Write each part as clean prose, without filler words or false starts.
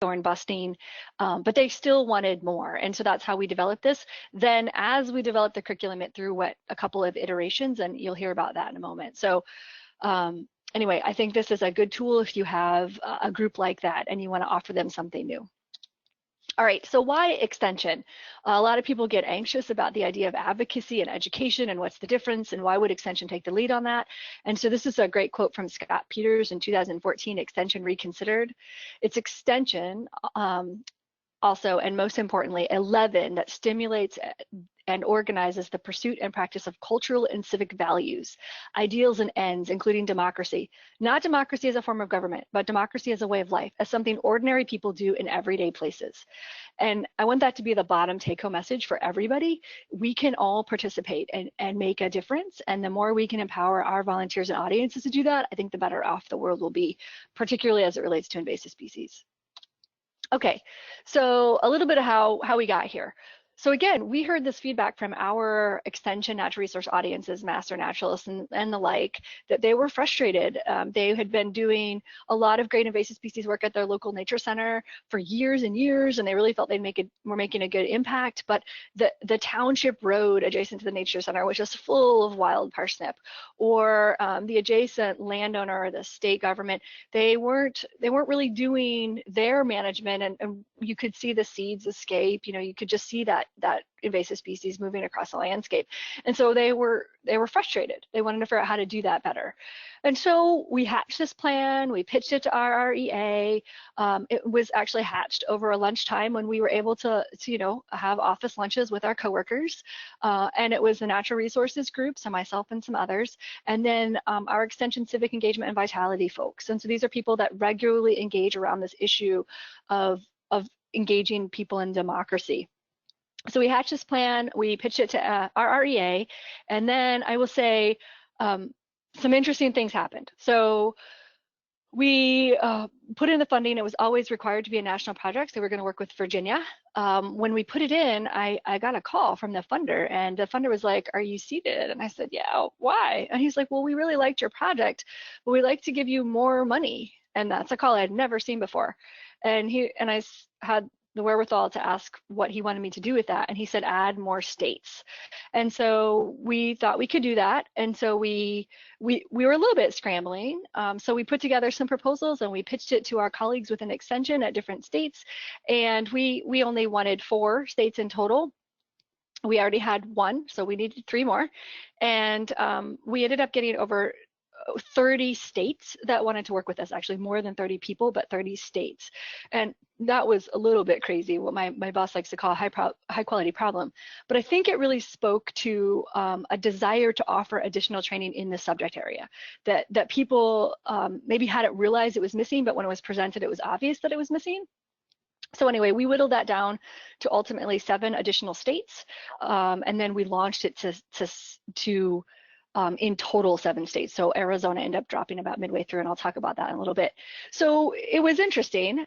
thorn busting, but they still wanted more. And so that's how we developed this. Then as we developed the curriculum, it through a couple of iterations, and you'll hear about that in a moment. So anyway, I think this is a good tool if you have a group like that and you want to offer them something new. All right, so why extension? A lot of people get anxious about the idea of advocacy and education and what's the difference and why would extension take the lead on that? And so this is a great quote from Scott Peters in 2014, Extension Reconsidered. It's extension also, and most importantly, 11 that stimulates and organizes the pursuit and practice of cultural and civic values, ideals and ends, including democracy. Not democracy as a form of government, but democracy as a way of life, as something ordinary people do in everyday places. And I want that to be the bottom take-home message for everybody. We can all participate and make a difference. And the more we can empower our volunteers and audiences to do that, I think the better off the world will be, particularly as it relates to invasive species. Okay, so a little bit of how we got here. So again, we heard this feedback from our extension natural resource audiences, master naturalists and the like, that they were frustrated. They had been doing a lot of great invasive species work at their local nature center for years and years, and they really felt were making a good impact. But the township road adjacent to the nature center was just full of wild parsnip, or the adjacent landowner or the state government, they weren't really doing their management, and you could see the seeds escape. You could just see that invasive species moving across the landscape. And so they were frustrated. They wanted to figure out how to do that better. And so we hatched this plan, we pitched it to RREA. It was actually hatched over a lunchtime when we were able to have office lunches with our coworkers. And it was the natural resources group, so myself and some others, and then our extension civic engagement and vitality folks. And so these are people that regularly engage around this issue of engaging people in democracy. So we hatched this plan, we pitched it to RREA, and then I will say some interesting things happened. So we put in the funding. It was always required to be a national project, so we're going to work with Virginia. When we put it in, I got a call from the funder, and the funder was like, "Are you seated?" And I said, "Yeah, why?" And he's like, "Well, we really liked your project, but we'd like to give you more money." And that's a call I had never seen before. And I had the wherewithal to ask what he wanted me to do with that, and he said add more states. And so we thought we could do that, and so we were a little bit scrambling. So we put together some proposals and we pitched it to our colleagues within extension at different states, and we only wanted 4 states in total. We already had 1, so we needed 3 more, and we ended up getting over 30 states that wanted to work with us, actually more than 30 people, but 30 states. And that was a little bit crazy, what my boss likes to call a high quality problem. But I think it really spoke to a desire to offer additional training in this subject area, that people maybe hadn't realized it was missing, but when it was presented, it was obvious that it was missing. So anyway, we whittled that down to ultimately 7 additional states, and then we launched it to in total 7 states. So Arizona ended up dropping about midway through, and I'll talk about that in a little bit. So it was interesting.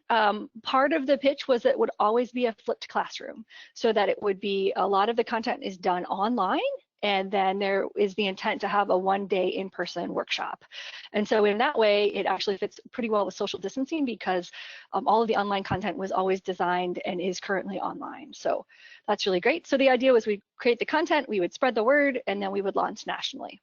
Part of the pitch was that it would always be a flipped classroom, so that it would be a lot of the content is done online, and then there is the intent to have a 1-day in-person workshop. And so in that way, it actually fits pretty well with social distancing, because all of the online content was always designed and is currently online. So that's really great. So the idea was we'd create the content, we would spread the word, and then we would launch nationally.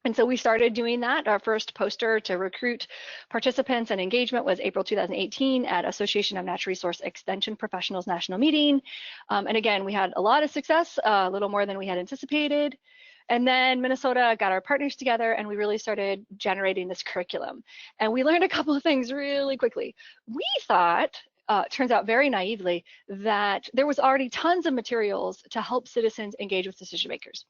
And so we started doing that. Our first poster to recruit participants and engagement was April 2018 at Association of Natural Resource Extension Professionals National Meeting. And again, we had a lot of success, a little more than we had anticipated. And then Minnesota got our partners together, and we really started generating this curriculum. And we learned a couple of things really quickly. We thought, turns out very naively, that there was already tons of materials to help citizens engage with decision makers.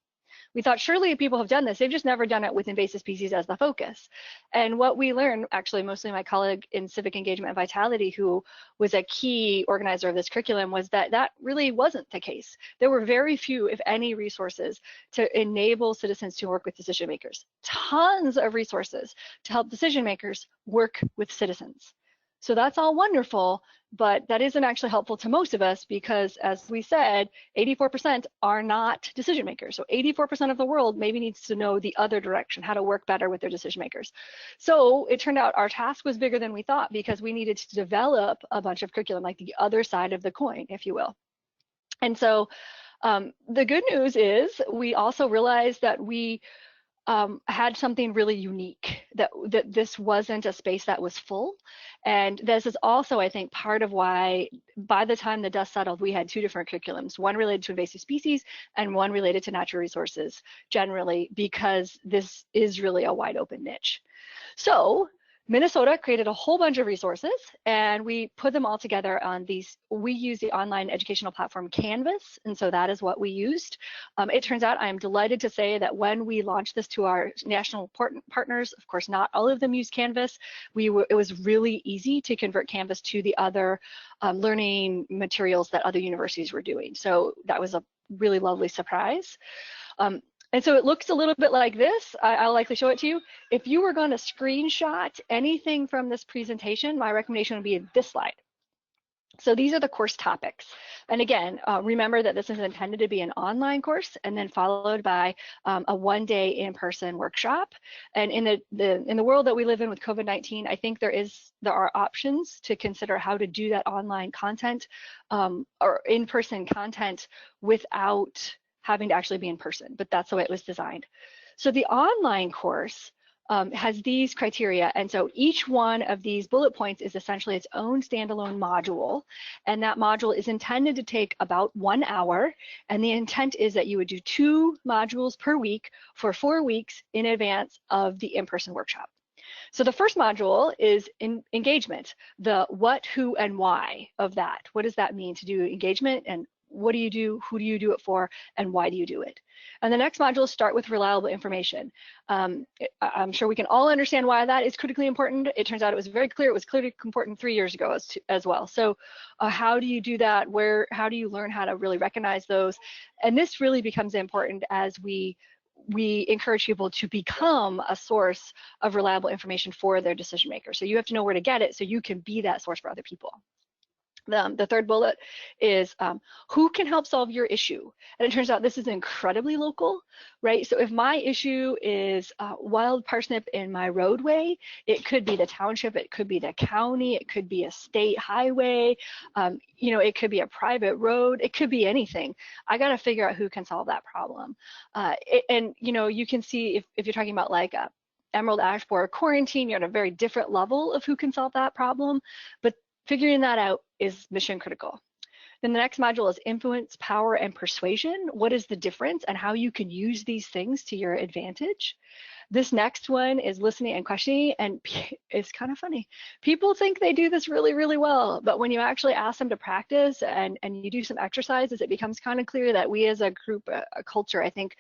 We thought surely people have done this, they've just never done it with invasive species as the focus. And what we learned, actually mostly my colleague in civic engagement and vitality, who was a key organizer of this curriculum, was that that really wasn't the case. There were very few, if any, resources to enable citizens to work with decision makers. Tons of resources to help decision makers work with citizens. So that's all wonderful, but that isn't actually helpful to most of us because, as we said, 84% are not decision makers. So 84% of the world maybe needs to know the other direction, how to work better with their decision makers. So it turned out our task was bigger than we thought because we needed to develop a bunch of curriculum, like the other side of the coin, if you will. And so the good news is we also realized that we had something really unique, that this wasn't a space that was full. And this is also, I think, part of why by the time the dust settled, we had two different curriculums, one related to invasive species and one related to natural resources generally, because this is really a wide open niche. So Minnesota created a whole bunch of resources and we put them all together on these. We use the online educational platform Canvas, and so that is what we used. It turns out, I am delighted to say that when we launched this to our national partners, of course, not all of them use Canvas. It was really easy to convert Canvas to the other learning materials that other universities were doing. So that was a really lovely surprise. And so it looks a little bit like this. I'll likely show it to you. If you were going to screenshot anything from this presentation, my recommendation would be this slide. So these are the course topics. And again, remember that this is intended to be an online course and then followed by a one-day in-person workshop. And in the world that we live in with COVID-19, I think there are options to consider how to do that online content or in-person content without having to actually be in person, but that's the way it was designed. So the online course has these criteria, and so each one of these bullet points is essentially its own standalone module, and that module is intended to take about 1 hour, and the intent is that you would do 2 modules per week for 4 weeks in advance of the in-person workshop. So the first module is engagement, the what, who, and why of that. What does that mean to do engagement, and what do you do, who do you do it for, and why do you do it? And the next module start with reliable information. I'm sure we can all understand why that is critically important. It turns out it was very clear. It was clearly important 3 years ago as well. So how do you do that? How do you learn how to really recognize those? And this really becomes important as we encourage people to become a source of reliable information for their decision makers. So you have to know where to get it so you can be that source for other people. The third bullet is who can help solve your issue? And it turns out this is incredibly local, right? So if my issue is wild parsnip in my roadway, it could be the township, it could be the county, it could be a state highway, it could be a private road, it could be anything. I got to figure out who can solve that problem. You can see if you're talking about like emerald ash borer quarantine, you're at a very different level of who can solve that problem, but figuring that out is mission critical. Then the next module is influence, power, and persuasion. What is the difference and how you can use these things to your advantage? This next one is listening and questioning, and it's kind of funny. People think they do this really, really well, but when you actually ask them to practice and you do some exercises, it becomes kind of clear that we as a group, a culture, I think,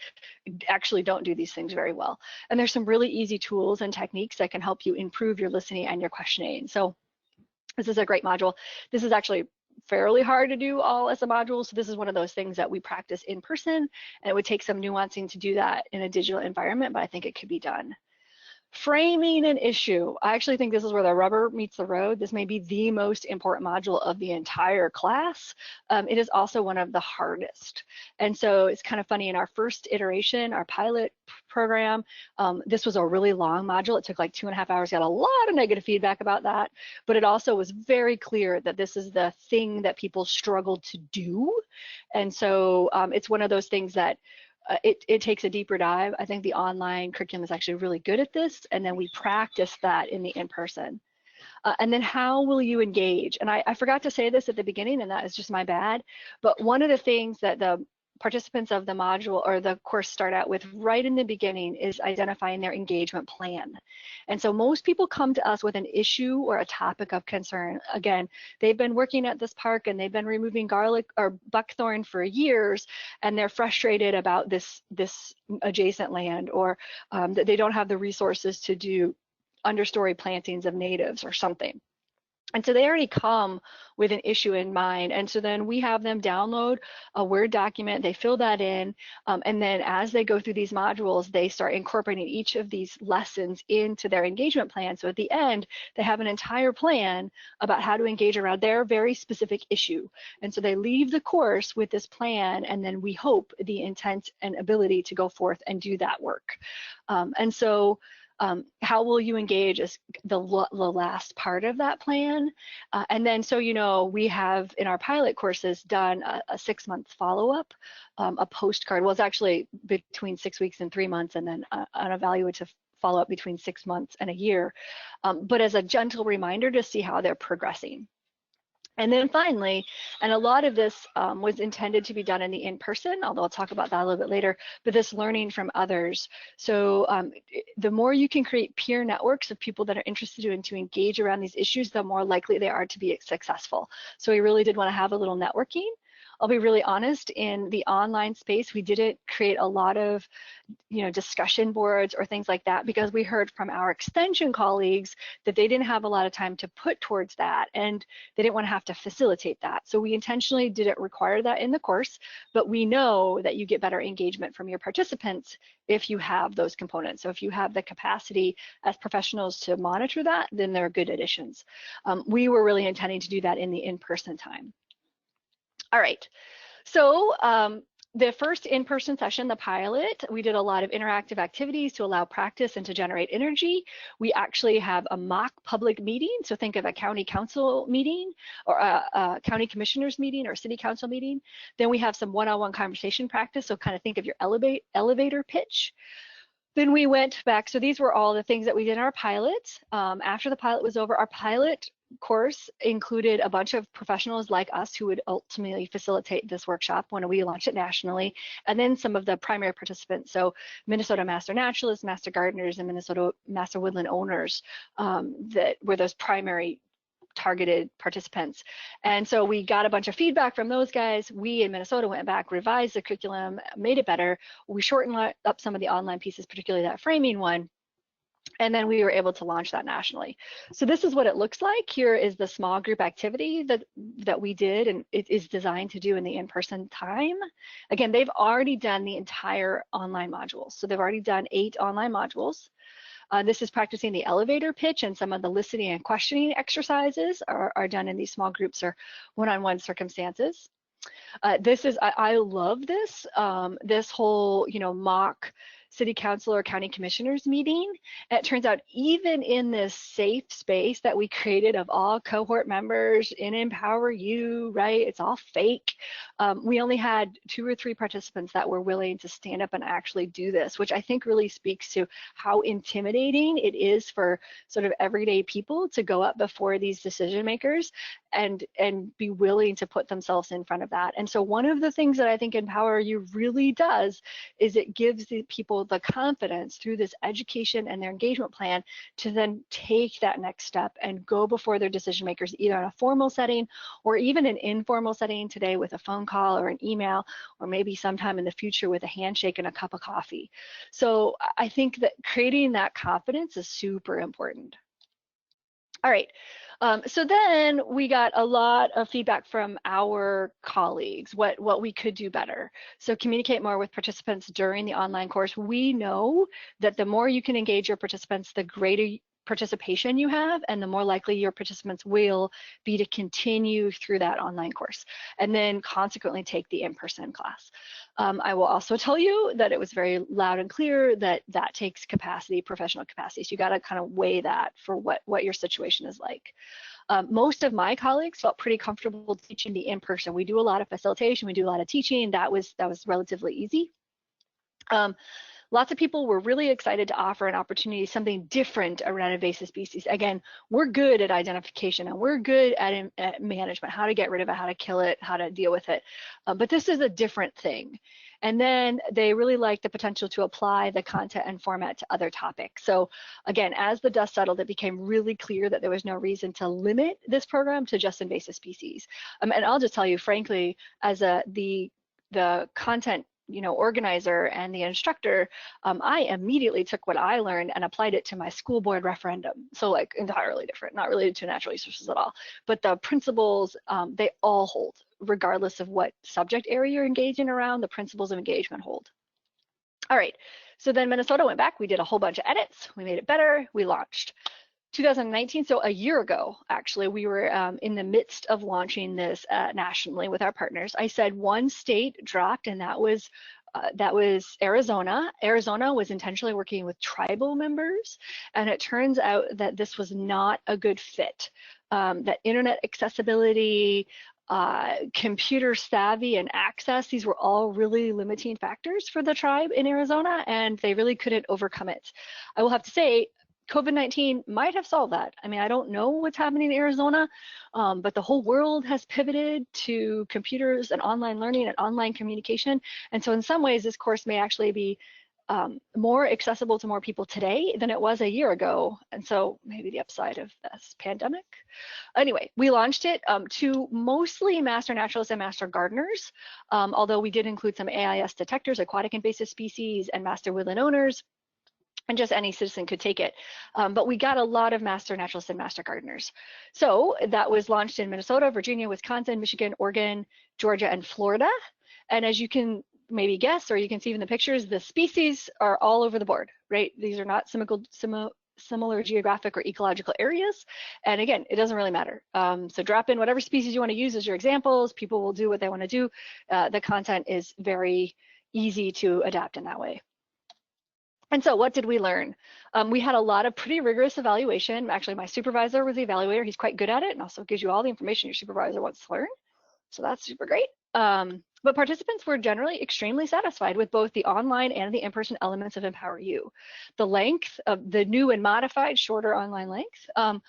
actually don't do these things very well. And there's some really easy tools and techniques that can help you improve your listening and your questioning. So this is a great module. This is actually fairly hard to do all as a module. So this is one of those things that we practice in person, and it would take some nuancing to do that in a digital environment, but I think it could be done. Framing an issue. I actually think this is where the rubber meets the road. This may be the most important module of the entire class. It is also one of the hardest. And so it's kind of funny, in our first iteration, our pilot program, this was a really long module. It took like 2.5 hours, got a lot of negative feedback about that, but it also was very clear that this is the thing that people struggled to do. And so it's one of those things that it takes a deeper dive. I think the online curriculum is actually really good at this, and then we practice that in the in-person. And then how will you engage? And I forgot to say this at the beginning, and that is just my bad, but one of the things that the participants of the module or the course start out with right in the beginning is identifying their engagement plan. And so most people come to us with an issue or a topic of concern. Again, they've been working at this park and they've been removing garlic or buckthorn for years, and they're frustrated about this adjacent land, or that they don't have the resources to do understory plantings of natives or something. And so they already come with an issue in mind. And so then we have them download a Word document, they fill that in, and then as they go through these modules, they start incorporating each of these lessons into their engagement plan. So at the end, they have an entire plan about how to engage around their very specific issue. And so they leave the course with this plan, and then we hope the intent and ability to go forth and do that work. How will you engage is the last part of that plan. And then, so you know, we have in our pilot courses done a 6-month follow-up, a postcard. Well, it's actually between 6 weeks and 3 months, and then an evaluative follow-up between 6 months and a year, but as a gentle reminder to see how they're progressing. And then finally, and a lot of this was intended to be done in the in-person, although I'll talk about that a little bit later, but this learning from others. So the more you can create peer networks of people that are interested in to engage around these issues, the more likely they are to be successful. So we really did want to have a little networking. I'll be really honest, in the online space, we didn't create a lot of, you know, discussion boards or things like that, because we heard from our extension colleagues that they didn't have a lot of time to put towards that, and they didn't want to have to facilitate that. So we intentionally didn't require that in the course, but we know that you get better engagement from your participants if you have those components. So if you have the capacity as professionals to monitor that, then they're good additions. We were really intending to do that in the in-person time. All right, so the first in-person session, the pilot, we did a lot of interactive activities to allow practice and to generate energy. We actually have a mock public meeting, so think of a county council meeting or a county commissioners meeting or city council meeting. Then we have some one-on-one conversation practice, so kind of think of your elevator pitch. Then we went back, so these were all the things that we did in our pilot. After the pilot was over, our pilot course included a bunch of professionals like us who would ultimately facilitate this workshop when we launched it nationally, and then some of the primary participants, so Minnesota Master Naturalists, Master Gardeners, and Minnesota Master Woodland Owners, that were those primary targeted participants. And so we got a bunch of feedback from those guys. We in Minnesota went back, revised the curriculum, made it better. We shortened up some of the online pieces, particularly that framing one. And then we were able to launch that nationally. So this is what it looks like. Here is the small group activity that we did, and it is designed to do in the in-person time. Again, they've already done the entire online modules. So they've already done 8 online modules. This is practicing the elevator pitch, and some of the listening and questioning exercises are done in these small groups or one-on-one circumstances. This is, I love this, this whole, you know, mock city council or county commissioners meeting. And it turns out even in this safe space that we created of all cohort members in EmpowerU, right? It's all fake. We only had 2 or 3 participants that were willing to stand up and actually do this, which I think really speaks to how intimidating it is for sort of everyday people to go up before these decision makers and be willing to put themselves in front of that. And so one of the things that I think EmpowerU really does is it gives the people the confidence through this education and their engagement plan to then take that next step and go before their decision makers, either in a formal setting or even an informal setting today with a phone call or an email, or maybe sometime in the future with a handshake and a cup of coffee. So I think that creating that confidence is super important. All right, so then we got a lot of feedback from our colleagues, what we could do better. So communicate more with participants during the online course. We know that the more you can engage your participants, the greater participation you have, and the more likely your participants will be to continue through that online course and then consequently take the in-person class. I will also tell you that it was very loud and clear that that takes capacity, professional capacity. So you got to kind of weigh that for what your situation is like. Most of my colleagues felt pretty comfortable teaching the in-person. We do a lot of facilitation, we do a lot of teaching. That was relatively easy. Lots of people were really excited to offer an opportunity, something different around invasive species. Again, we're good at identification and we're good at management, how to get rid of it, how to kill it, how to deal with it. But this is a different thing. And then they really liked the potential to apply the content and format to other topics. So again, as the dust settled, it became really clear that there was no reason to limit this program to just invasive species. And I'll just tell you, frankly, as the content organizer and the instructor, I immediately took what I learned and applied it to my school board referendum. So like entirely different, not related to natural resources at all. But the principles, they all hold, regardless of what subject area you're engaging around, the principles of engagement hold. All right, so then Minnesota went back, we did a whole bunch of edits, we made it better, we launched. 2019, so a year ago, actually, we were in the midst of launching this nationally with our partners. I said one state dropped, and that was Arizona. Arizona was intentionally working with tribal members, and it turns out that this was not a good fit. That internet accessibility, computer savvy and access, these were all really limiting factors for the tribe in Arizona, and they really couldn't overcome it. I will have to say, COVID-19 might have solved that. I mean, I don't know what's happening in Arizona, but the whole world has pivoted to computers and online learning and online communication. And so in some ways, this course may actually be more accessible to more people today than it was a year ago. And so maybe the upside of this pandemic. Anyway, we launched it to mostly master naturalists and master gardeners, although we did include some AIS detectors, aquatic invasive species, and master woodland owners. And just any citizen could take it. But we got a lot of master naturalists and master gardeners. So that was launched in Minnesota, Virginia, Wisconsin, Michigan, Oregon, Georgia, and Florida. And as you can maybe guess, or you can see in the pictures, the species are all over the board, right? These are not similar geographic or ecological areas. And again, it doesn't really matter. So drop in whatever species you want to use as your examples. People will do what they want to do. The content is very easy to adapt in that way. And so what did we learn? We had a lot of pretty rigorous evaluation. Actually, my supervisor was the evaluator. He's quite good at it and also gives you all the information your supervisor wants to learn. So that's super great. But participants were generally extremely satisfied with both the online and the in-person elements of EmpowerU. The length of the new and modified shorter online length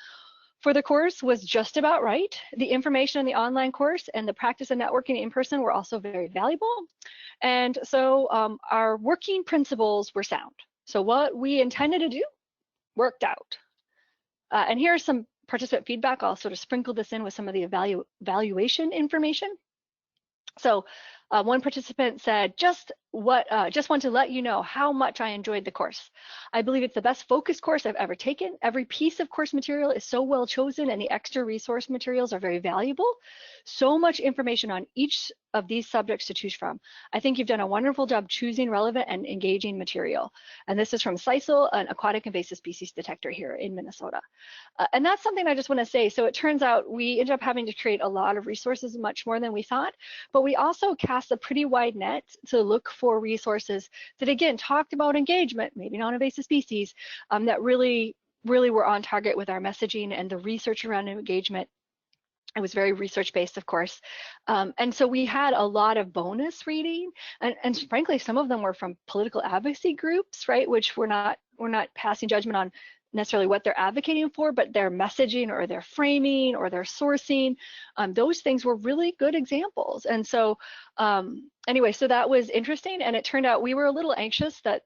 for the course was just about right. The information in the online course and the practice of networking in person were also very valuable. And so our working principles were sound. So what we intended to do worked out. And here's some participant feedback. I'll sort of sprinkle this in with some of the evaluation information. So one participant said, just want to let you know how much I enjoyed the course. I believe it's the best focus course I've ever taken. Every piece of course material is so well chosen and the extra resource materials are very valuable. So much information on each of these subjects to choose from. I think you've done a wonderful job choosing relevant and engaging material. And this is from CISL, an aquatic invasive species detector here in Minnesota. And that's something I just want to say. So it turns out we ended up having to create a lot of resources, much more than we thought, but we also cast a pretty wide net to look for resources that, again, talked about engagement, maybe non-invasive species, that really were on target with our messaging and the research around engagement. It was very research-based, of course. And so we had a lot of bonus reading, and frankly, some of them were from political advocacy groups, right? Which we're not passing judgment on necessarily what they're advocating for, but their messaging or their framing or their sourcing, those things were really good examples. And so anyway, so that was interesting. And it turned out we were a little anxious that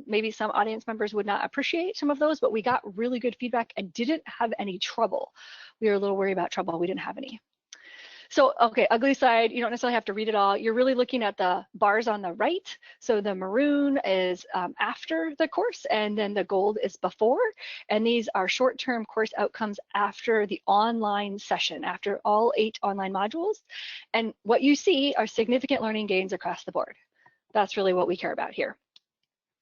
maybe some audience members would not appreciate some of those, but we got really good feedback and didn't have any trouble. We were a little worried about trouble. We didn't have any. So, okay, ugly side, you don't necessarily have to read it all. You're really looking at the bars on the right. So the maroon is after the course, and then the gold is before. And these are short-term course outcomes after the online session, after all 8 online modules. And what you see are significant learning gains across the board. That's really what we care about here.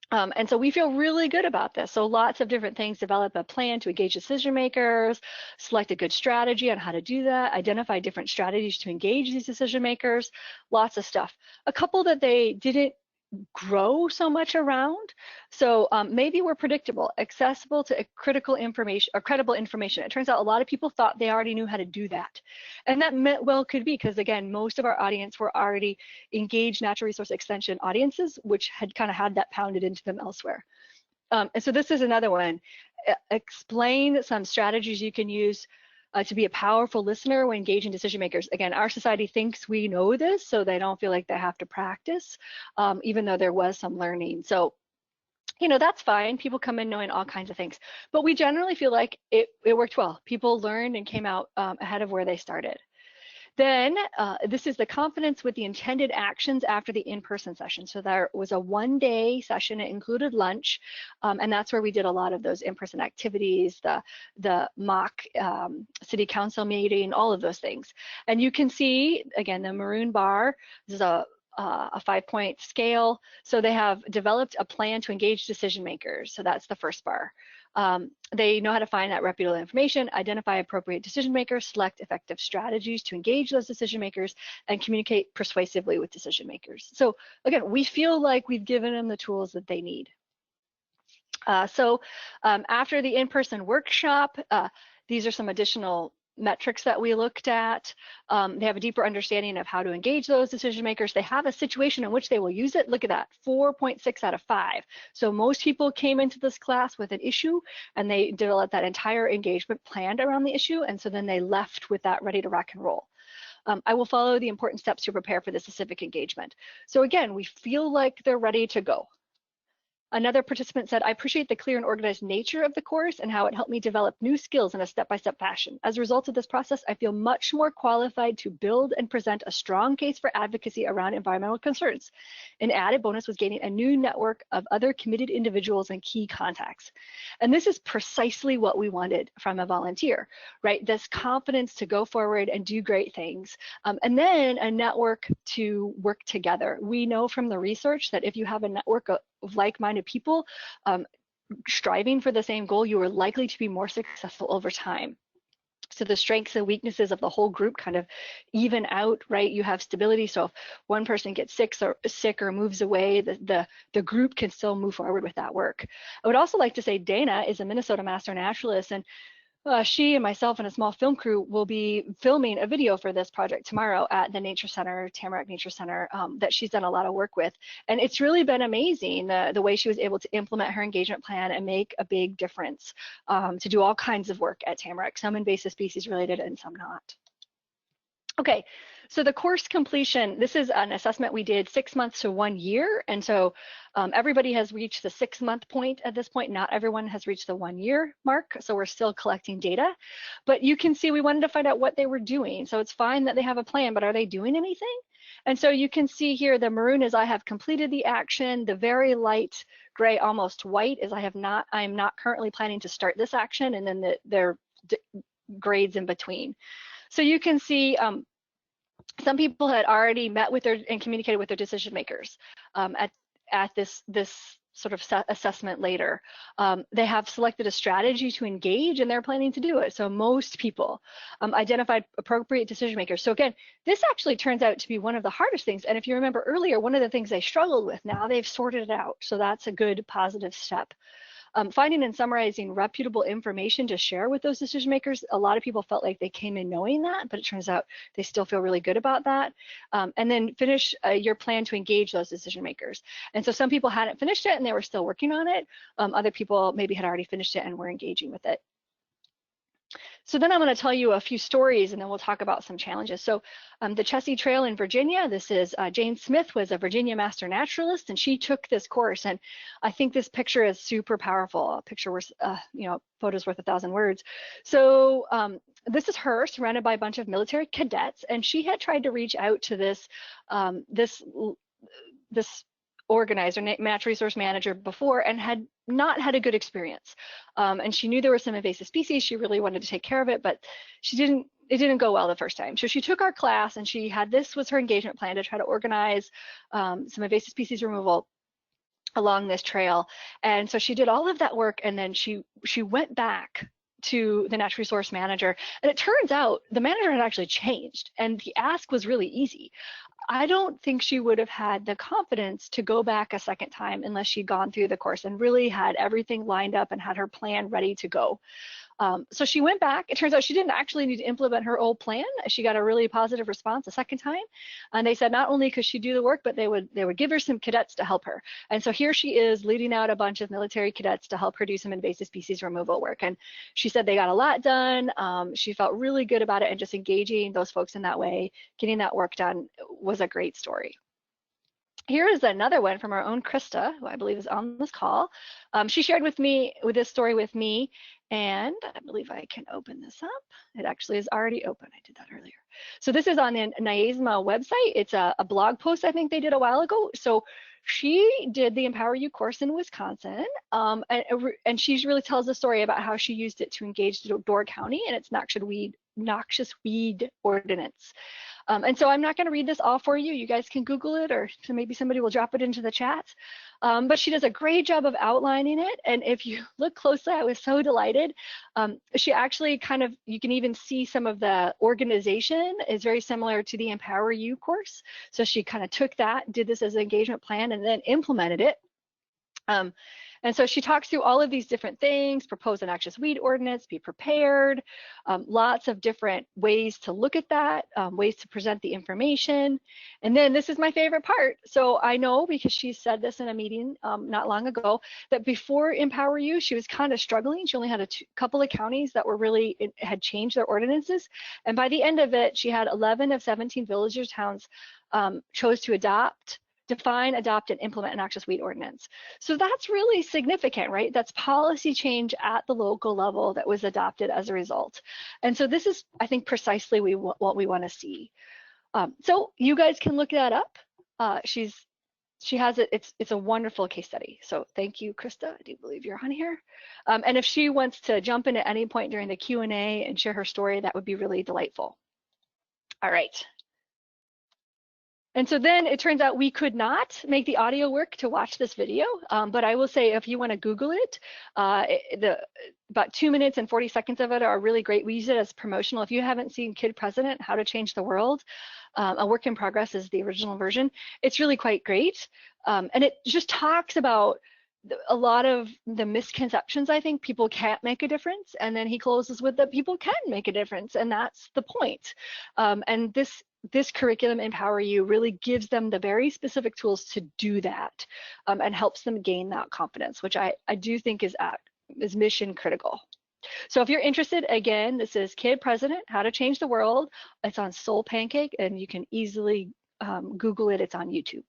And so we feel really good about this. So lots of different things: develop a plan to engage decision makers, select a good strategy on how to do that, identify different strategies to engage these decision makers, lots of stuff. A couple that they didn't grow so much around. So maybe we're predictable, accessible to critical information or credible information. It turns out a lot of people thought they already knew how to do that. And that well could be because, again, most of our audience were already engaged natural resource extension audiences, which had kind of had that pounded into them elsewhere. And so this is another one. Explain some strategies you can use to be a powerful listener when engaging decision makers. Again, our society thinks we know this, so they don't feel like they have to practice, even though there was some learning. So, you know, that's fine. People come in knowing all kinds of things, but we generally feel like it worked well. People learned and came out ahead of where they started. Then this is the confidence with the intended actions after the in-person session. So there was a one-day session. It included lunch, and that's where we did a lot of those in-person activities, the mock city council meeting, all of those things. And you can see, again, the maroon bar, this is a 5-point scale. So they have developed a plan to engage decision makers. So that's the first bar. They know how to find that reputable information, identify appropriate decision makers, select effective strategies to engage those decision makers, and communicate persuasively with decision makers. So again, we feel like we've given them the tools that they need. After the in-person workshop, these are some additional metrics that we looked at. They have a deeper understanding of how to engage those decision makers. They have a situation in which they will use it. Look at that, 4.6 out of 5. So most people came into this class with an issue and they developed that entire engagement planned around the issue. And so then they left with that ready to rock and roll. I will follow the important steps to prepare for the specific engagement. So again, we feel like they're ready to go. Another participant said, I appreciate the clear and organized nature of the course and how it helped me develop new skills in a step-by-step fashion. As a result of this process, I feel much more qualified to build and present a strong case for advocacy around environmental concerns. An added bonus was gaining a new network of other committed individuals and key contacts. And this is precisely what we wanted from a volunteer, right? This confidence to go forward and do great things. And then a network to work together. We know from the research that if you have a network of like-minded people striving for the same goal, you are likely to be more successful over time. So the strengths and weaknesses of the whole group kind of even out, right? You have stability. So if one person gets sick or moves away, the group can still move forward with that work. I would also like to say Dana is a Minnesota master naturalist, and she and myself and a small film crew will be filming a video for this project tomorrow at the Nature Center, Tamarack Nature Center, that she's done a lot of work with. And it's really been amazing the way she was able to implement her engagement plan and make a big difference, to do all kinds of work at Tamarack, some invasive species related and some not. Okay, so the course completion, this is an assessment we did 6 months to 1 year. And so everybody has reached the 6-month point at this point. Not everyone has reached the 1 year mark. So we're still collecting data, but you can see we wanted to find out what they were doing. So it's fine that they have a plan, but are they doing anything? And so you can see here, the maroon is I have completed the action. The very light gray, almost white, is I'm not currently planning to start this action. And then their grades in between. So you can see some people had already met with and communicated with their decision makers at this sort of assessment later. They have selected a strategy to engage and they're planning to do it. So most people identified appropriate decision makers. So again, this actually turns out to be one of the hardest things. And if you remember earlier, one of the things they struggled with, now they've sorted it out. So that's a good positive step. Finding and summarizing reputable information to share with those decision makers. A lot of people felt like they came in knowing that, but it turns out they still feel really good about that. And then finish your plan to engage those decision makers. And so some people hadn't finished it and they were still working on it. Other people maybe had already finished it and were engaging with it. So then I'm going to tell you a few stories and then we'll talk about some challenges. So the Chessie Trail in Virginia, this is Jane Smith was a Virginia master naturalist and she took this course. And I think this picture is super powerful. A picture worth, photo's worth 1,000 words. So this is her surrounded by a bunch of military cadets. And she had tried to reach out to this organizer, natural resource manager before and had not had a good experience. And she knew there were some invasive species. She really wanted to take care of it, but it didn't go well the first time. So she took our class and this was her engagement plan to try to organize some invasive species removal along this trail. And so she did all of that work and then she went back to the natural resource manager. And it turns out the manager had actually changed and the ask was really easy. I don't think she would have had the confidence to go back a second time unless she'd gone through the course and really had everything lined up and had her plan ready to go. So she went back. It turns out she didn't actually need to implement her old plan. She got a really positive response a second time. And they said not only could she do the work, but they would give her some cadets to help her. And so here she is leading out a bunch of military cadets to help her do some invasive species removal work. And she said they got a lot done. She felt really good about it and just engaging those folks in that way, getting that work done was a great story. Here is another one from our own Krista, who I believe is on this call. She shared this story with me, and I believe I can open this up. It actually is already open. I did that earlier. So this is on the NIASMA website. It's a blog post I think they did a while ago. So she did the EmpowerU course in Wisconsin, and she really tells a story about how she used it to engage Door County and its noxious weed ordinance. And so I'm not going to read this all for you. You guys can Google it, or maybe somebody will drop it into the chat. But she does a great job of outlining it. And if you look closely, I was so delighted. She actually you can even see some of the organization is very similar to the EmpowerU course. So she kind of took that, did this as an engagement plan, and then implemented it. And so she talks through all of these different things: propose a noxious weed ordinance, be prepared, lots of different ways to look at that, ways to present the information. And then this is my favorite part. So I know, because she said this in a meeting not long ago, that before EmpowerU, she was kind of struggling. She only had a couple of counties that were had changed their ordinances. And by the end of it, she had 11 of 17 villages, towns chose to define, adopt, and implement a noxious weed ordinance. So that's really significant, right? That's policy change at the local level that was adopted as a result. And so this is, I think, precisely what we want to see. So you guys can look that up. She has it. It's a wonderful case study. So thank you, Krista. I do believe you're on here. And if she wants to jump in at any point during the Q&A and share her story, that would be really delightful. All right. And so then it turns out we could not make the audio work to watch this video, but I will say, if you want to Google it, about 2 minutes and 40 seconds of it are really great. We use it as promotional. If you haven't seen Kid President, How to Change the World, A Work in Progress is the original version. It's really quite great. And it just talks about a lot of the misconceptions. I think people can't make a difference. And then he closes with that people can make a difference. And that's the point. And this curriculum, EmpowerU, really gives them the very specific tools to do that, and helps them gain that confidence, which I do think is mission critical. So if you're interested, again, this is Kid President, How to Change the World. It's on Soul Pancake, and you can easily Google it. It's on YouTube.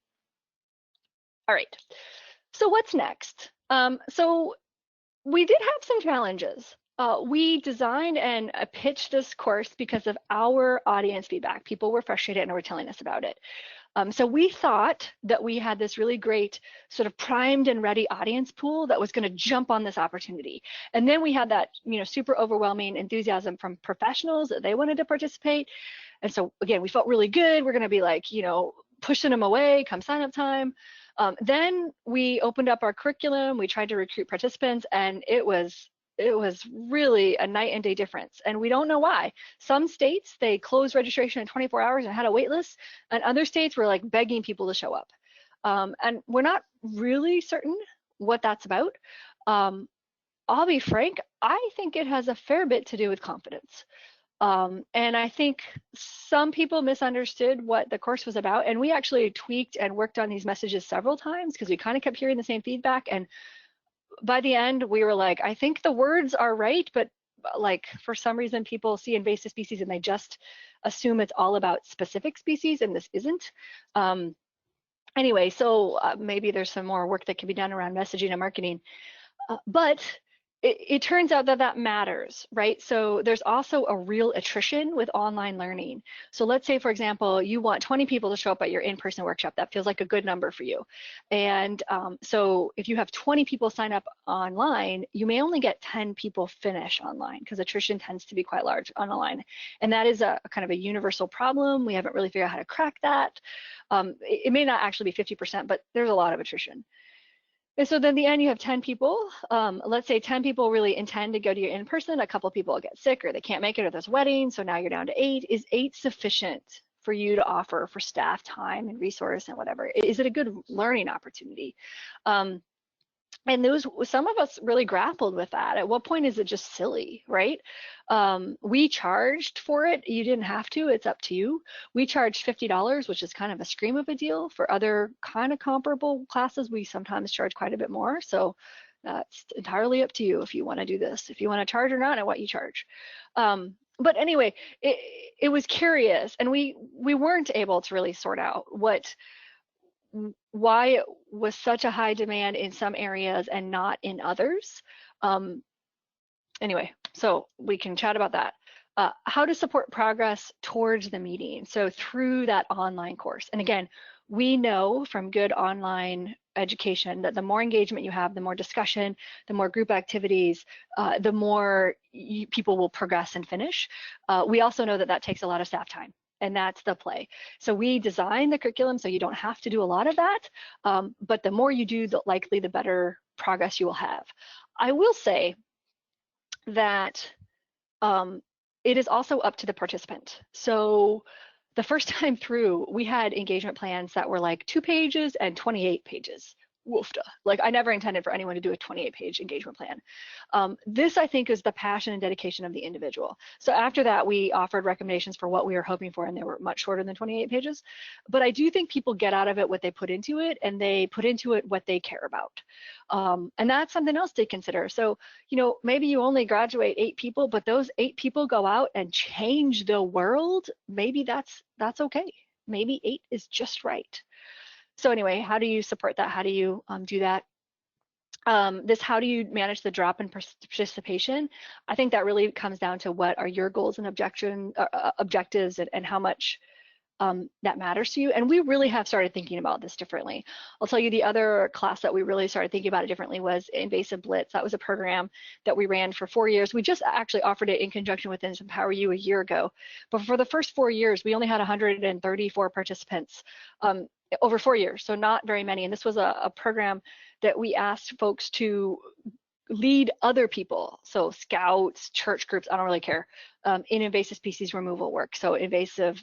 All right. So what's next? So we did have some challenges. We designed and pitched this course because of our audience feedback. People were frustrated and were telling us about it. So we thought that we had this really great sort of primed and ready audience pool that was going to jump on this opportunity. And then we had that, super overwhelming enthusiasm from professionals that they wanted to participate. And so again, we felt really good. We're going to be like, pushing them away, come sign up time. Then we opened up our curriculum. We tried to recruit participants, and it was really a night and day difference. And we don't know why. Some states, they closed registration in 24 hours and had a wait list, and other states were like begging people to show up. And we're not really certain what that's about. I'll be frank, I think it has a fair bit to do with confidence. And I think some people misunderstood what the course was about. And we actually tweaked and worked on these messages several times because we kind of kept hearing the same feedback. And by the end, we were like, I think the words are right, but like for some reason people see invasive species and they just assume it's all about specific species, and this isn't. Anyway, so maybe there's some more work that can be done around messaging and marketing. But it turns out that matters, right? So there's also a real attrition with online learning. So let's say, for example, you want 20 people to show up at your in-person workshop. That feels like a good number for you. And so if you have 20 people sign up online, you may only get 10 people finish online because attrition tends to be quite large online. And that is a kind of a universal problem. We haven't really figured out how to crack that. It may not actually be 50%, but there's a lot of attrition. And so then in the end, you have 10 people. Let's say 10 people really intend to go to your in-person. A couple of people get sick or they can't make it, or there's a wedding. So now you're down to 8. Is 8 sufficient for you to offer for staff time and resource and whatever? Is it a good learning opportunity? And some of us really grappled with that. At what point is it just silly, right? We charged for it. You didn't have to, it's up to you. We charged $50, which is kind of a scream of a deal. For other kind of comparable classes, we sometimes charge quite a bit more. So that's entirely up to you if you want to do this, if you want to charge or not, and what you charge. But anyway, it was curious, and we weren't able to really sort out why it was such a high demand in some areas and not in others. Anyway, so we can chat about that. how to support progress towards the meeting. So through that online course. And again, we know from good online education that the more engagement you have, the more discussion, the more group activities, the more people will progress and finish. We also know that that takes a lot of staff time, and that's the play. So we design the curriculum so you don't have to do a lot of that, but the more you do, the likely the better progress you will have. I will say that it is also up to the participant. So the first time through, we had engagement plans that were like 2 pages and 28 pages. Woofda. Like, I never intended for anyone to do a 28-page engagement plan. This, I think, is the passion and dedication of the individual. So after that, we offered recommendations for what we were hoping for, and they were much shorter than 28 pages. But I do think people get out of it what they put into it, and they put into it what they care about. And that's something else to consider. So, you know, maybe you only graduate 8 people, but those 8 people go out and change the world. Maybe that's okay. Maybe 8 is just right. So anyway, how do you support that? How do you do that? How do you manage the drop in participation? I think that really comes down to what are your goals and objectives, and how much that matters to you. And we really have started thinking about this differently. I'll tell you, the other class that we really started thinking about it differently was Invasive Blitz. That was a program that we ran for 4 years. We just actually offered it in conjunction with EmpowerU a year ago. But for the first 4 years, we only had 134 participants over 4 years, so not very many. And this was a program that we asked folks to lead other people, so scouts, church groups, I don't really care, in invasive species removal work. So invasive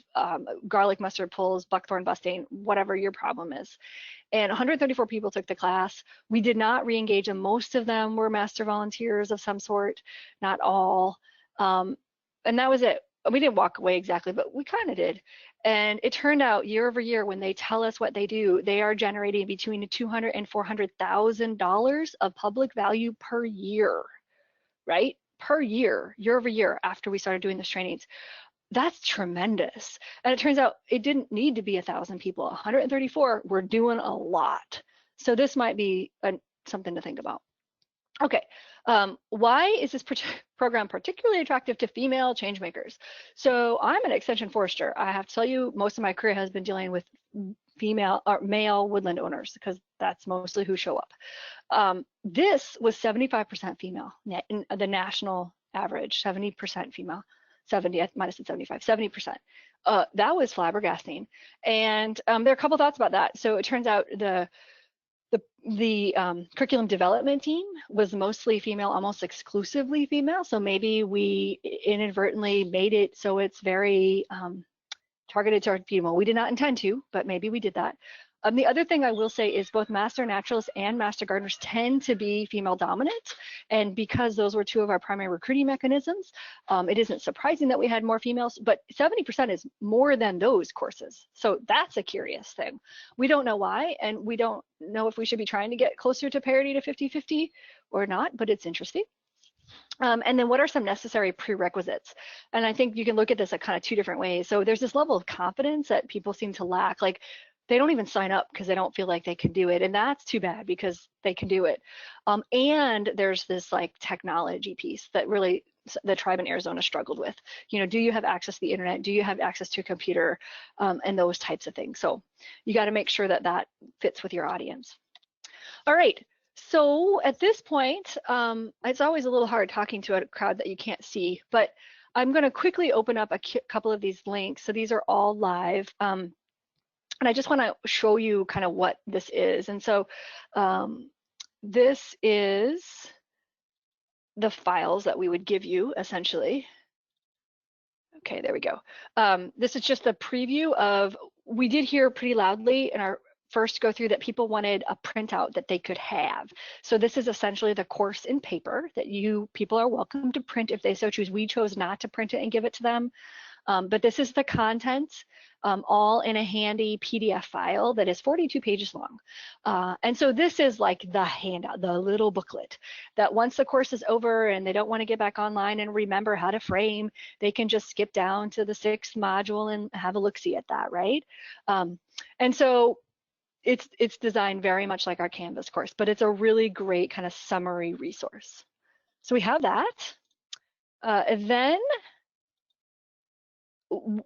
garlic mustard pulls, buckthorn busting, whatever your problem is. And 134 people took the class. We did not re-engage them. Most of them were master volunteers of some sort, not all. And that was it. We didn't walk away exactly, but we kind of did. And it turned out year over year, when they tell us what they do, they are generating between $200,000 and $400,000 of public value per year, right? Per year, year over year, after we started doing these trainings. That's tremendous. And it turns out it didn't need to be 1,000 people. 134, we're doing a lot. So this might be something to think about. Okay, why is this program particularly attractive to female change makers? So I'm an extension forester. I have to tell you, most of my career has been dealing with female or male woodland owners, because that's mostly who show up. This was 75% female, in the national average, 70% female, 70, I might have said 75, 70%. That was flabbergasting. And there are a couple thoughts about that. So it turns out the curriculum development team was mostly female, almost exclusively female. So maybe we inadvertently made it so it's very targeted toward female. We did not intend to, but maybe we did that. The other thing I will say is both master naturalists and master gardeners tend to be female dominant. And because those were 2 of our primary recruiting mechanisms, it isn't surprising that we had more females, but 70% is more than those courses. So that's a curious thing. We don't know why, and we don't know if we should be trying to get closer to parity to 50-50 or not, but it's interesting. And then what are some necessary prerequisites? And I think you can look at this at kind of 2 different ways. So there's this level of confidence that people seem to lack. Like, they don't even sign up because they don't feel like they can do it. And that's too bad, because they can do it. And there's this like technology piece that really the tribe in Arizona struggled with. You know, do you have access to the internet? Do you have access to a computer? And those types of things. So you got to make sure that that fits with your audience. All right. So at this point, it's always a little hard talking to a crowd that you can't see, but I'm going to quickly open up a couple of these links. So these are all live. And I just want to show you kind of what this is. And so this is the files that we would give you, essentially. Okay, there we go. This is just a preview of, we did hear pretty loudly in our first go through that people wanted a printout that they could have. So this is essentially the course in paper that people are welcome to print if they so choose. We chose not to print it and give it to them. But this is the content, all in a handy PDF file that is 42 pages long. And so this is like the handout, the little booklet that once the course is over and they don't want to get back online and remember how to frame, they can just skip down to the 6th module and have a look-see at that, right? And so it's designed very much like our Canvas course, but it's a really great kind of summary resource. So we have that. Then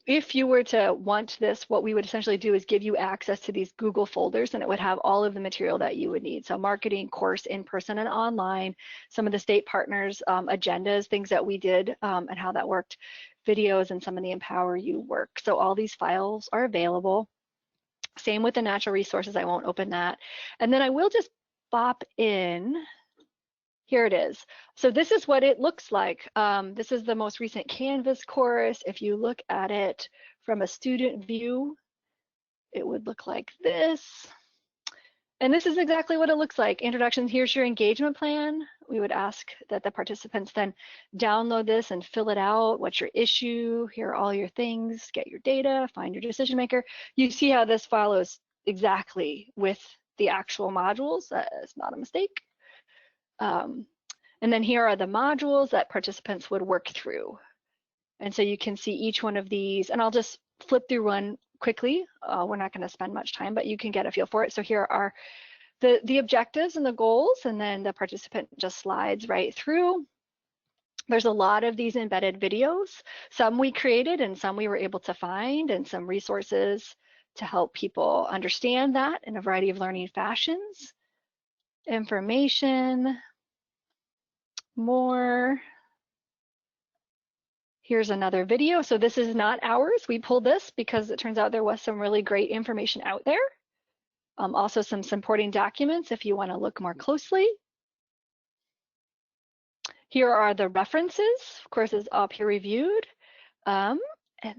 if you were to want this, what we would essentially do is give you access to these Google folders, and it would have all of the material that you would need. So marketing, course, in person and online, some of the state partners, agendas, things that we did and how that worked, videos, and some of the EmpowerU work. So all these files are available. Same with the natural resources. I won't open that. And then I will just pop in. Here it is. So this is what it looks like. This is the most recent Canvas course. If you look at it from a student view, it would look like this. And this is exactly what it looks like. Introduction, here's your engagement plan. We would ask that the participants then download this and fill it out. What's your issue? Here are all your things. Get your data, find your decision maker. You see how this follows exactly with the actual modules. That is not a mistake. And then here are the modules that participants would work through. And so you can see each one of these, and I'll just flip through one quickly. We're not going to spend much time, but you can get a feel for it. So here are the objectives and the goals, and then the participant just slides right through. There's a lot of these embedded videos. Some we created and some we were able to find, and some resources to help people understand that in a variety of learning fashions. Information. More. Here's another video. So this is not ours. We pulled this because it turns out there was some really great information out there. Also some supporting documents if you want to look more closely. Here are the references. Of course, it's all peer reviewed. And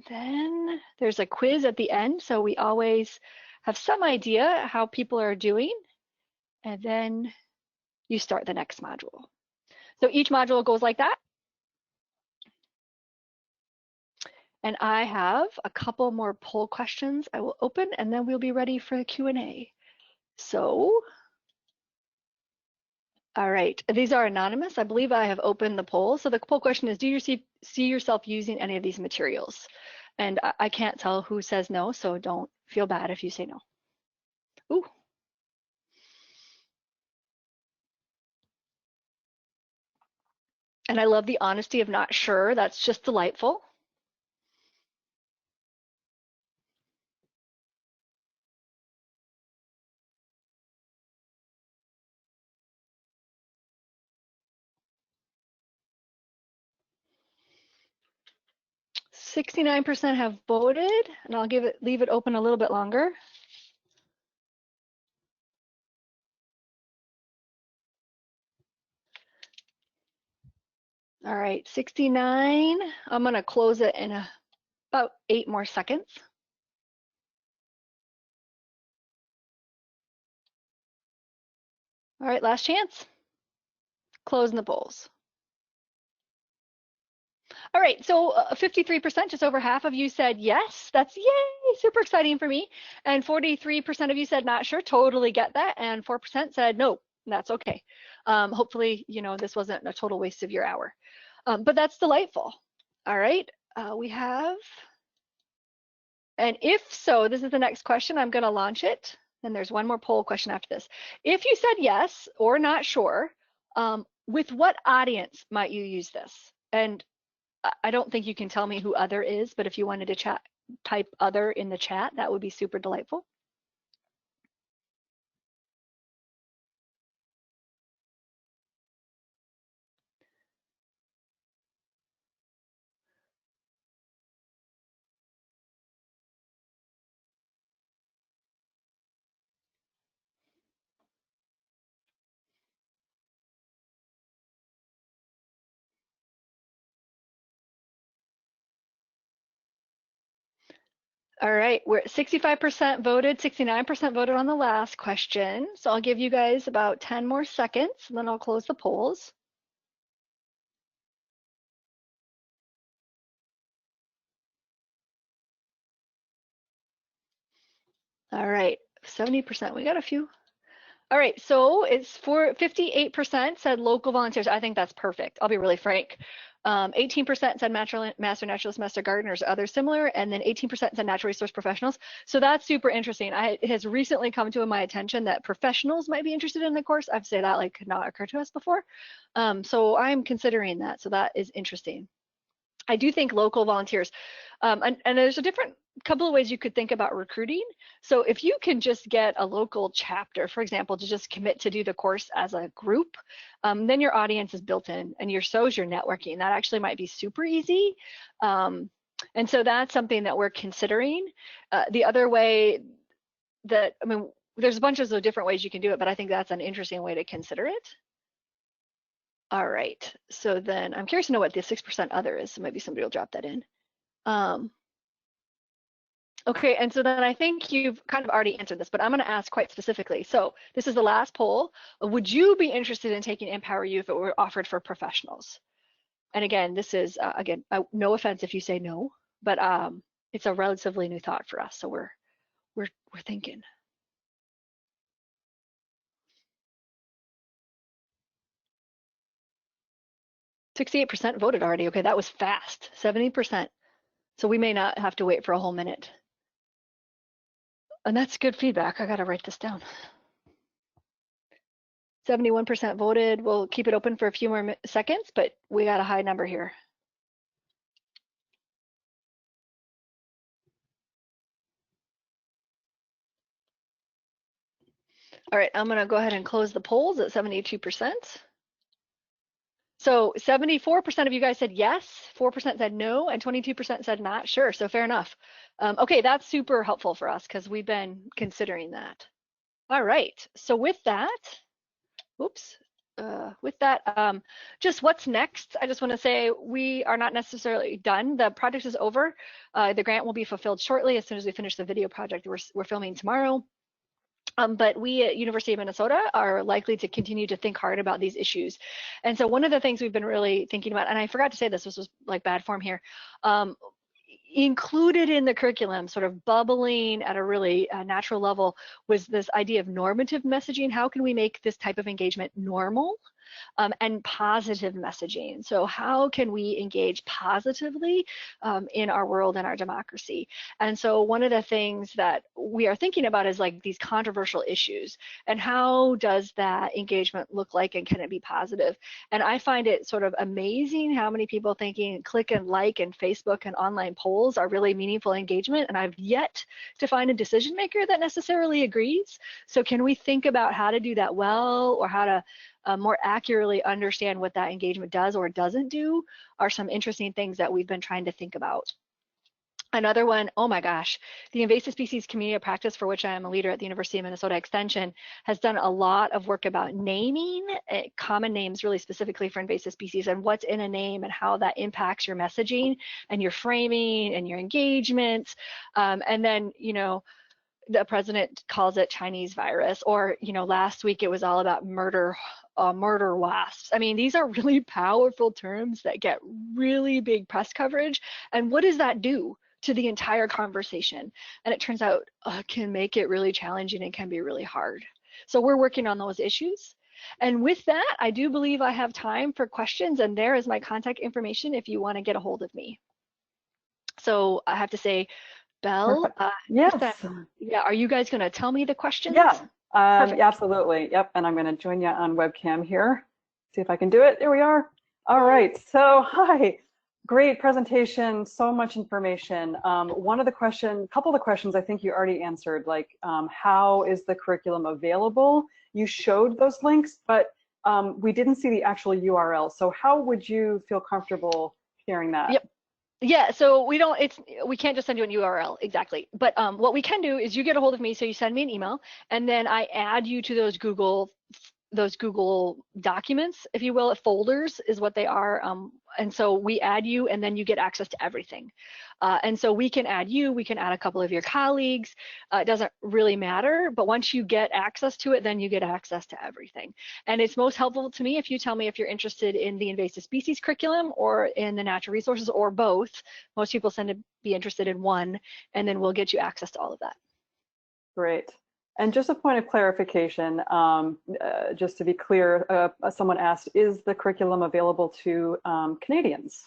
then there's a quiz at the end. So we always have some idea how people are doing. And then you start the next module. So each module goes like that. And I have a couple more poll questions I will open, and then we'll be ready for the Q&A. So, all right, these are anonymous. I believe I have opened the poll. So the poll question is, do you see yourself using any of these materials? And I can't tell who says no, so don't feel bad if you say no. Ooh. And I love the honesty of not sure. That's just delightful. %69% have voted, and I'll leave it open a little bit longer. All right, 69. I'm gonna close it in about 8 more seconds. All right, last chance. Closing the polls. All right, so 53%, just over half of you said yes. That's yay, super exciting for me. And 43% of you said not sure, totally get that. And 4% said no, that's okay. Hopefully, you know, this wasn't a total waste of your hour. But that's delightful. All right, we have, and if so, this is the next question. I'm going to launch it. And there's one more poll question after this. If you said yes or not sure, with what audience might you use this? And I don't think you can tell me who other is, but if you wanted to type other in the chat, that would be super delightful. All right, we're at 65% voted, 69% voted on the last question. So I'll give you guys about 10 more seconds, and then I'll close the polls. All right, 70%, we got a few. All right, so it's for 58% said local volunteers. I think that's perfect. I'll be really frank. 18% said master naturalist, master gardeners, others similar, and then 18% said natural resource professionals. So that's super interesting. It has recently come to my attention that professionals might be interested in the course. I've said that like could not occur to us before. So I'm considering that. So that is interesting. I do think local volunteers, and there's a different couple of ways you could think about recruiting. So if you can just get a local chapter, for example, to just commit to do the course as a group, then your audience is built in and so's your networking. That actually might be super easy. And so that's something that we're considering. The other way that, I mean, there's a bunch of different ways you can do it, but I think that's an interesting way to consider it. All right, so then I'm curious to know what the 6% other is, so maybe somebody will drop that in. Okay, and so then I think you've kind of already answered this, but I'm gonna ask quite specifically. So this is the last poll. Would you be interested in taking EmpowerU if it were offered for professionals? And again, this is, again, no offense if you say no, but it's a relatively new thought for us, so we're thinking. 68% voted already. Okay, that was fast. 70%. So we may not have to wait for a whole minute. And that's good feedback. I gotta write this down. 71% voted. We'll keep it open for a few more seconds, but we got a high number here. All right, I'm gonna go ahead and close the polls at 72%. So 74% of you guys said yes, 4% said no, and 22% said not sure, so fair enough. Okay, that's super helpful for us because we've been considering that. All right, so with that, oops, just what's next? I just want to say we are not necessarily done. The project is over. The grant will be fulfilled shortly as soon as we finish the video project we're filming tomorrow. But we at University of Minnesota are likely to continue to think hard about these issues. And so one of the things we've been really thinking about, and I forgot to say this was like bad form here, included in the curriculum, sort of bubbling at a really natural level, was this idea of normative messaging. How can we make this type of engagement normal? And positive messaging. So how can we engage positively in our world and our democracy? And so one of the things that we are thinking about is like these controversial issues and how does that engagement look like and can it be positive? And I find it sort of amazing how many people thinking click and like and Facebook and online polls are really meaningful engagement, and I've yet to find a decision maker that necessarily agrees. So can we think about how to do that well, or how to more accurately understand what that engagement does or doesn't do, are some interesting things that we've been trying to think about. Another one, oh my gosh, the Invasive Species Community of Practice, for which I am a leader at the University of Minnesota Extension, has done a lot of work about naming common names really specifically for invasive species and what's in a name and how that impacts your messaging and your framing and your engagements. And then, you know, the president calls it Chinese virus, or, you know, last week it was all about murder wasps. I mean, these are really powerful terms that get really big press coverage. And what does that do to the entire conversation? And it turns out can make it really challenging and can be really hard. So we're working on those issues. And with that, I do believe I have time for questions, and there is my contact information if you want to get a hold of me. So I have to say, Belle, yes. Krista, yeah, are you guys going to tell me the questions? Yeah, absolutely. Yep, and I'm going to join you on webcam here. See if I can do it. There we are. All right. So, hi. Great presentation. So much information. Couple of the questions I think you already answered, like how is the curriculum available? You showed those links, but we didn't see the actual URL. So, how would you feel comfortable sharing that? Yep. Yeah, so we can't just send you an URL, exactly. But what we can do is you get a hold of me, so you send me an email, and then I add you to those Google documents, if you will. Folders is what they are. And so we add you, and then you get access to everything. And so we can add you, we can add a couple of your colleagues. It doesn't really matter, but once you get access to it, then you get access to everything. And it's most helpful to me if you tell me if you're interested in the invasive species curriculum or in the natural resources, or both. Most people tend to be interested in one, and then we'll get you access to all of that. Great. And just a point of clarification, just to be clear, someone asked, is the curriculum available to Canadians?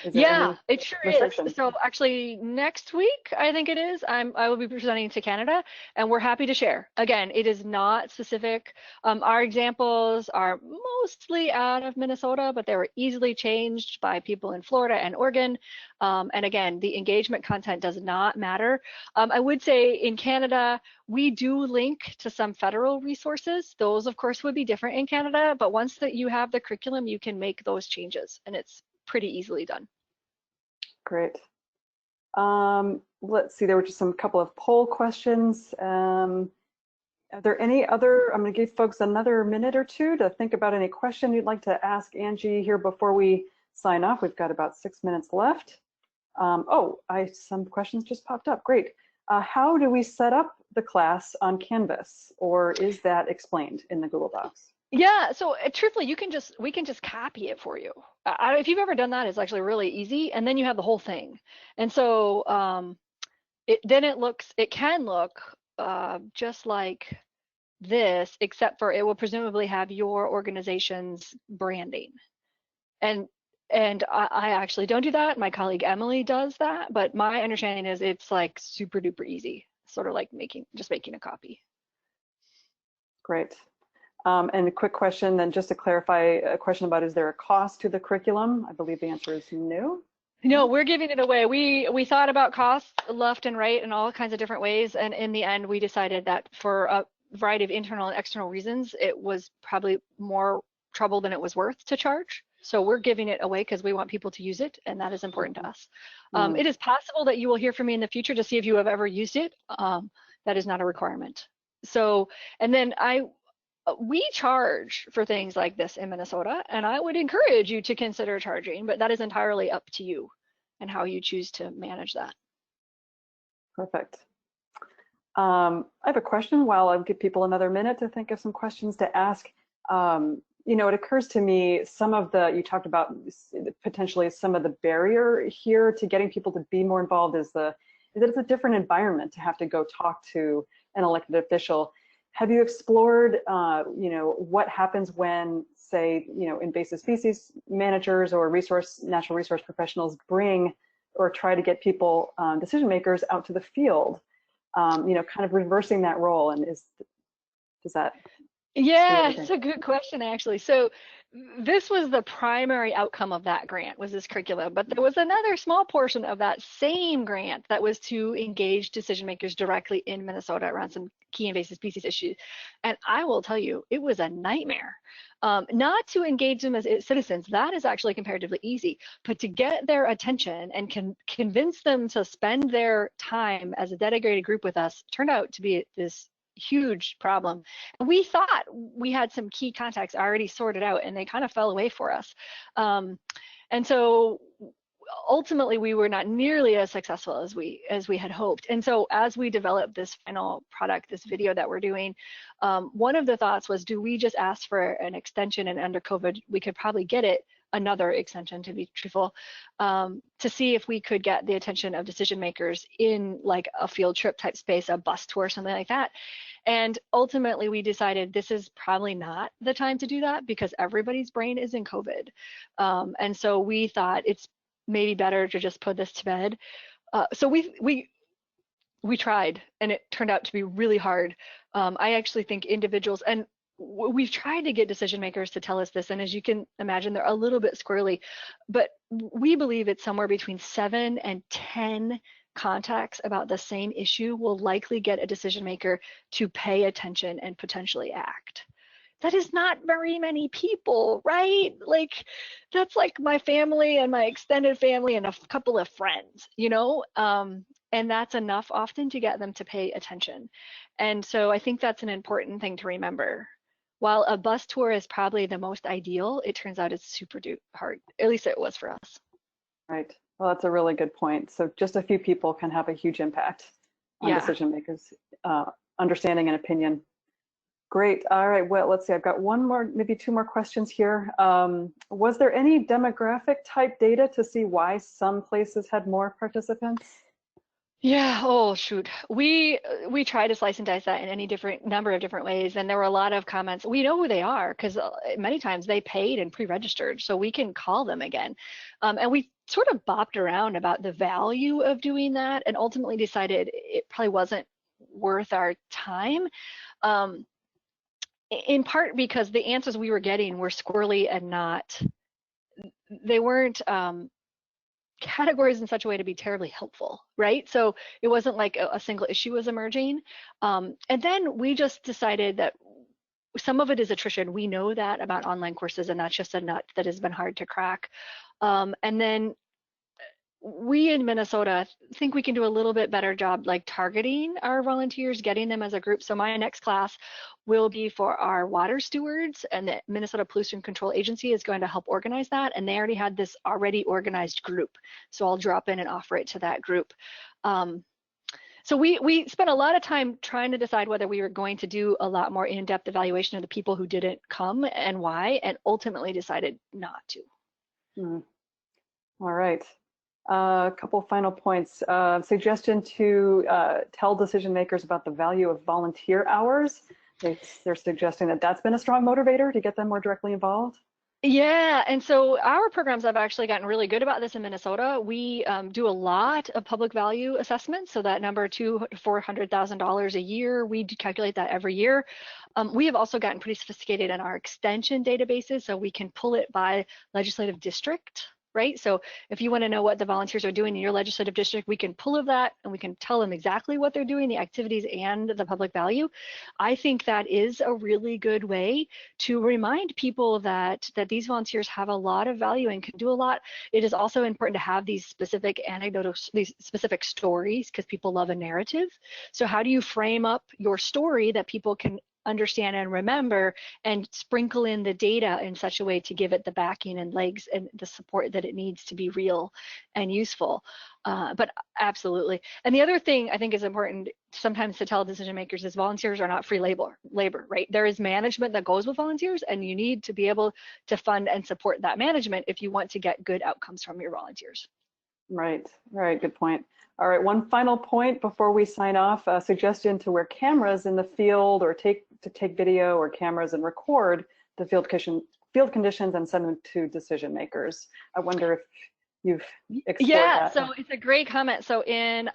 Is there Yeah, any it sure is. restriction? So actually next week, I think it is, I will be presenting to Canada and we're happy to share. Again, it is not specific. Our examples are mostly out of Minnesota, but they were easily changed by people in Florida and Oregon. And again, the engagement content does not matter. I would say in Canada, we do link to some federal resources. Those, of course, would be different in Canada, but once that you have the curriculum, you can make those changes and it's pretty easily done. Great. Let's see, there were just some couple of poll questions. Are there any other, I'm going to give folks another minute or two to think about any question you'd like to ask Angie here before we sign off. We've got about 6 minutes left. Some questions just popped up. Great. How do we set up the class on Canvas, or is that explained in the Google Docs? Yeah, so truthfully, we can just copy it for you. If you've ever done that, it's actually really easy, and then you have the whole thing. And so it can look just like this, except for it will presumably have your organization's branding. And I actually don't do that. My colleague Emily does that, but my understanding is it's like super duper easy, sort of like making a copy. Great. And a quick question then, just to clarify, a question about, is there a cost to the curriculum? I believe the answer is no. No, we're giving it away. We thought about costs left and right and all kinds of different ways, and in the end we decided that for a variety of internal and external reasons, it was probably more trouble than it was worth to charge. So we're giving it away because we want people to use it, and that is important to us. It is possible that you will hear from me in the future to see if you have ever used it. That is not a requirement. So, and then we charge for things like this in Minnesota, and I would encourage you to consider charging, but that is entirely up to you and how you choose to manage that. Perfect. I have a question while I'll give people another minute to think of some questions to ask. It occurs to me, you talked about potentially some of the barrier here to getting people to be more involved is that it's a different environment to have to go talk to an elected official. Have you explored, what happens when, say, invasive species managers or natural resource professionals bring or try to get people, decision makers, out to the field? Kind of reversing that role, and does that? Yeah, it's a good question, actually. So this was the primary outcome of that grant, was this curriculum, but there was another small portion of that same grant that was to engage decision makers directly in Minnesota around some key invasive species issues. And I will tell you, it was a nightmare. Not to engage them as citizens, that is actually comparatively easy, but to get their attention and convince them to spend their time as a dedicated group with us turned out to be this huge problem. And we thought we had some key contacts already sorted out, and they kind of fell away for us. And so ultimately we were not nearly as successful as we had hoped. And so as we developed this final product, this video that we're doing, one of the thoughts was, do we just ask for an extension? And under COVID, we could probably get it another extension, to be truthful, to see if we could get the attention of decision makers in like a field trip type space, a bus tour, something like that. And ultimately we decided this is probably not the time to do that because everybody's brain is in COVID. And so we thought it's maybe better to just put this to bed. So we tried, and it turned out to be really hard. I actually think individuals, and we've tried to get decision makers to tell us this, and as you can imagine, they're a little bit squirrely, but we believe it's somewhere between 7 and 10 contacts about the same issue will likely get a decision maker to pay attention and potentially act. That is not very many people, right? Like, that's like my family and my extended family and a couple of friends, and that's enough often to get them to pay attention. And so I think that's an important thing to remember. While a bus tour is probably the most ideal, it turns out it's super hard. At least it was for us. Right. Well, that's a really good point. So just a few people can have a huge impact on decision makers' understanding and opinion. Great. All right. Well, let's see. I've got one more, maybe two more questions here. Was there any demographic type data to see why some places had more participants? Yeah. Oh, shoot. We tried to slice and dice that in any number of different ways, and there were a lot of comments. We know who they are because many times they paid and pre-registered, so we can call them again. And we sort of bopped around about the value of doing that and ultimately decided it probably wasn't worth our time. In part because the answers we were getting were squirrely and they weren't categorized in such a way to be terribly helpful, right? So it wasn't like a single issue was emerging. And then we just decided that some of it is attrition. We know that about online courses, and that's just a nut that has been hard to crack. And then we in Minnesota think we can do a little bit better job like targeting our volunteers, getting them as a group. So my next class will be for our water stewards, and the Minnesota Pollution Control Agency is going to help organize that. And they already had this already organized group. So I'll drop in and offer it to that group. So we spent a lot of time trying to decide whether we were going to do a lot more in-depth evaluation of the people who didn't come and why, and ultimately decided not to. All right. A couple final points. Suggestion to tell decision makers about the value of volunteer hours. They're suggesting that that's been a strong motivator to get them more directly involved. Yeah, and so our programs have actually gotten really good about this in Minnesota. We do a lot of public value assessments, so that number $200,000 to $400,000 a year, we calculate that every year. We have also gotten pretty sophisticated in our extension databases, so we can pull it by legislative district, right? So if you want to know what the volunteers are doing in your legislative district, we can pull of that and we can tell them exactly what they're doing, the activities and the public value. I think that is a really good way to remind people that these volunteers have a lot of value and can do a lot. It is also important to have these specific anecdotes, these specific stories, because people love a narrative. So how do you frame up your story that people can understand and remember, and sprinkle in the data in such a way to give it the backing and legs and the support that it needs to be real and useful. But absolutely. And the other thing I think is important sometimes to tell decision makers is volunteers are not free labor, right? There is management that goes with volunteers, and you need to be able to fund and support that management if you want to get good outcomes from your volunteers. Right, good point. All right, one final point before we sign off, a suggestion to wear cameras in the field or take video or cameras and record the field conditions and send them to decision makers. I wonder if you've explored that. So it's a great comment. So in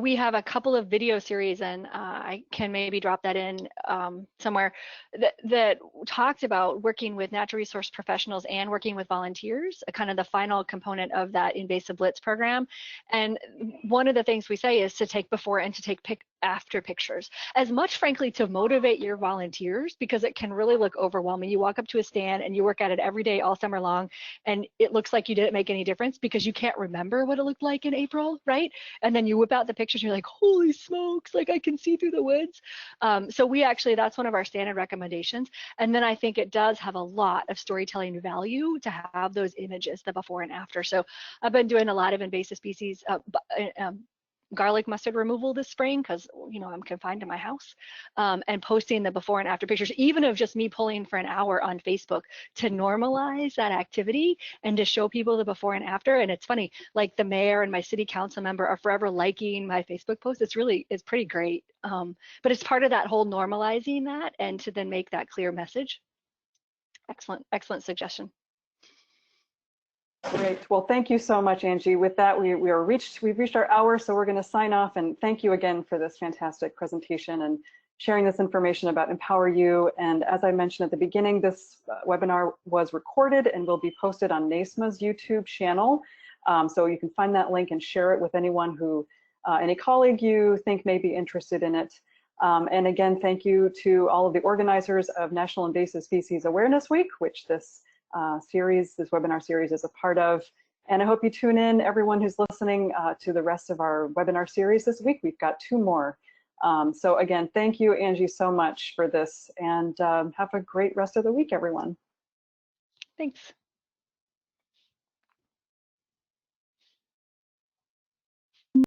we have a couple of video series, and I can maybe drop that in somewhere, that talked about working with natural resource professionals and working with volunteers, kind of the final component of that invasive blitz program. And one of the things we say is to take before and to take after pictures, as much frankly to motivate your volunteers, because it can really look overwhelming. You walk up to a stand and you work at it every day all summer long, and it looks like you didn't make any difference because you can't remember what it looked like in April, right? And then you whip out the pictures and you're like, holy smokes, like I can see through the woods. So we actually, that's one of our standard recommendations. And then I think it does have a lot of storytelling value to have those images, the before and after. So I've been doing a lot of invasive species garlic mustard removal this spring, because I'm confined to my house, and posting the before and after pictures, even of just me pulling for an hour on Facebook, to normalize that activity and to show people the before and after. And it's funny, like the mayor and my city council member are forever liking my Facebook post. It's pretty great, but it's part of that whole normalizing that, and to then make that clear message. Excellent suggestion. Great. Well, thank you so much, Angie. With that, we've reached our hour, so we're going to sign off. And thank you again for this fantastic presentation and sharing this information about EmpowerU. And as I mentioned at the beginning, this webinar was recorded and will be posted on NASMA's YouTube channel. So you can find that link and share it with anyone any colleague you think may be interested in it. And again, thank you to all of the organizers of National Invasive Species Awareness Week, which this webinar series is a part of. And I hope you tune in, everyone who's listening, to the rest of our webinar series this week. We've got 2 more. So again, thank you, Angie, so much for this, and have a great rest of the week, everyone. Thanks.